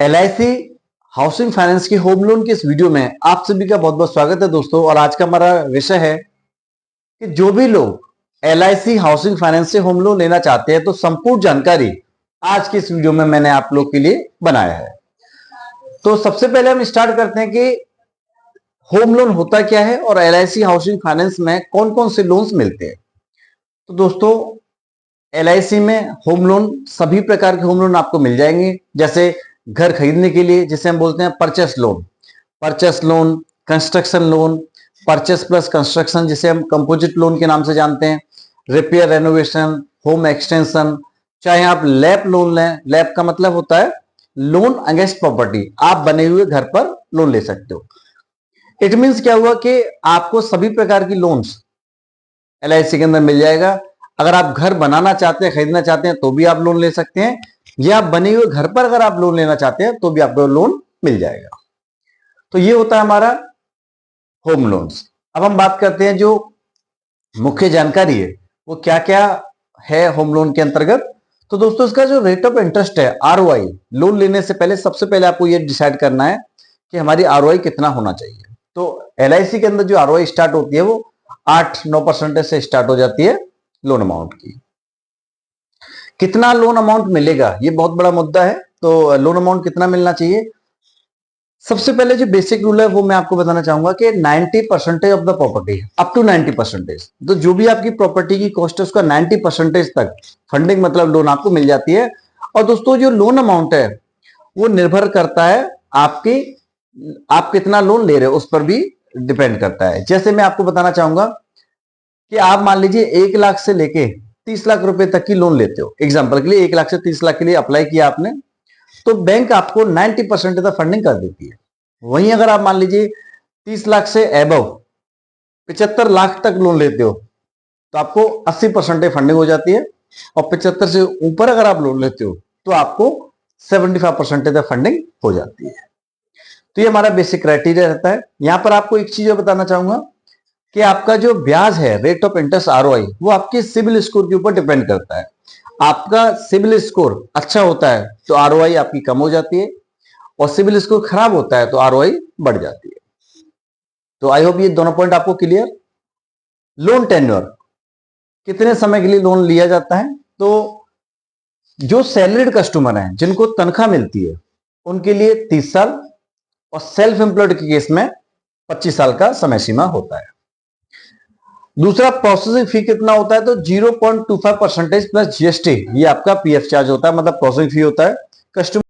LIC housing finance की home loan के इस वीडियो में आप सभी का बहुत बहुत स्वागत है दोस्तों। और आज का हमारा विषय है कि जो भी लोग LIC हाउसिंग फाइनेंस से होम लोन लेना चाहते हैं तो संपूर्ण जानकारी आज की इस वीडियो में मैंने आप लोग के लिए बनाया है। तो सबसे पहले हम स्टार्ट करते हैं कि होम लोन होता क्या है और LIC हाउसिंग फाइनेंस में कौन कौन से लोन्स मिलते हैं। तो दोस्तों LIC में होम लोन सभी प्रकार के होम लोन आपको मिल जाएंगे, जैसे घर खरीदने के लिए जिसे हम बोलते हैं purchase loan, construction loan, purchase plus construction जिसे हम कंपोजिट लोन के नाम से जानते हैं, रिपेयर रेनोवेशन, होम एक्सटेंशन, चाहे आप लैप लोन लें। लैप का मतलब होता है लोन अगेंस्ट प्रॉपर्टी, आप बने हुए घर पर लोन ले सकते हो। इट मीन्स क्या हुआ कि आपको सभी प्रकार की लोन्स LIC के अंदर मिल जाएगा। अगर आप घर बनाना चाहते हैं, खरीदना चाहते हैं तो भी आप लोन ले सकते हैं, या आप बने हुए घर पर अगर आप लोन लेना चाहते हैं तो भी आपको लोन मिल जाएगा। तो ये होता है हमारा होम लोन्स। अब हम बात करते हैं जो मुख्य जानकारी है वो क्या क्या है होम लोन के अंतर्गत। तो दोस्तों इसका जो रेट ऑफ इंटरेस्ट है ROI, लोन लेने से पहले सबसे पहले आपको ये डिसाइड करना है कि हमारी ROI कितना होना चाहिए। तो LIC के अंदर जो ROI स्टार्ट होती है वो 8-9% से स्टार्ट हो जाती है लोन अमाउंट की। कितना लोन अमाउंट मिलेगा ये बहुत बड़ा मुद्दा है। तो लोन अमाउंट कितना मिलना चाहिए, सबसे पहले जो बेसिक रूल है वो मैं आपको बताना चाहूंगा कि 90% of the property, up to 90%, तो जो भी आपकी प्रॉपर्टी की कॉस्ट है उसका 90% तक फंडिंग मतलब लोन आपको मिल जाती है। और दोस्तों जो लोन अमाउंट है वो निर्भर करता है आपकी आप कितना लोन ले रहे हो उस पर भी डिपेंड करता है। जैसे मैं आपको बताना चाहूंगा कि आप मान लीजिए 1 लाख से लेके 30 लाख रुपए तक की लोन लेते हो। एग्जांपल के लिए 1 लाख से 30 लाख के लिए अप्लाई किया आपने, तो बैंक आपको 90% तक फंडिंग कर देती है। वहीं अगर आप मान लीजिए 30 लाख से एबव 75 लाख तक लोन लेते हो तो आपको 80% फंडिंग हो जाती है, और 75 से ऊपर अगर आप लोन लेते हो तो आपको 75% तक फंडिंग हो जाती है। तो ये हमारा बेसिक क्राइटेरिया रहता है। यहां पर आपको एक चीज बताना चाहूंगा कि आपका जो ब्याज है, रेट ऑफ इंटरेस्ट ROI, वो आपके सिबिल स्कोर के ऊपर डिपेंड करता है। आपका सिबिल स्कोर अच्छा होता है तो ROI आपकी कम हो जाती है, और सिबिल स्कोर खराब होता है तो ROI बढ़ जाती है। तो आई होप ये दोनों पॉइंट आपको क्लियर। लोन टेन्योर, कितने समय के लिए लोन लिया जाता है, तो जो सैलरीड कस्टमर हैं जिनको तनख्वाह मिलती है उनके लिए 30 साल, और सेल्फ एम्प्लॉयड के केस में 25 साल का समय सीमा होता है। दूसरा, प्रोसेसिंग फी कितना होता है, तो 0.25% प्लस GST, ये आपका PF चार्ज होता है, मतलब प्रोसेसिंग फी होता है। कस्टमर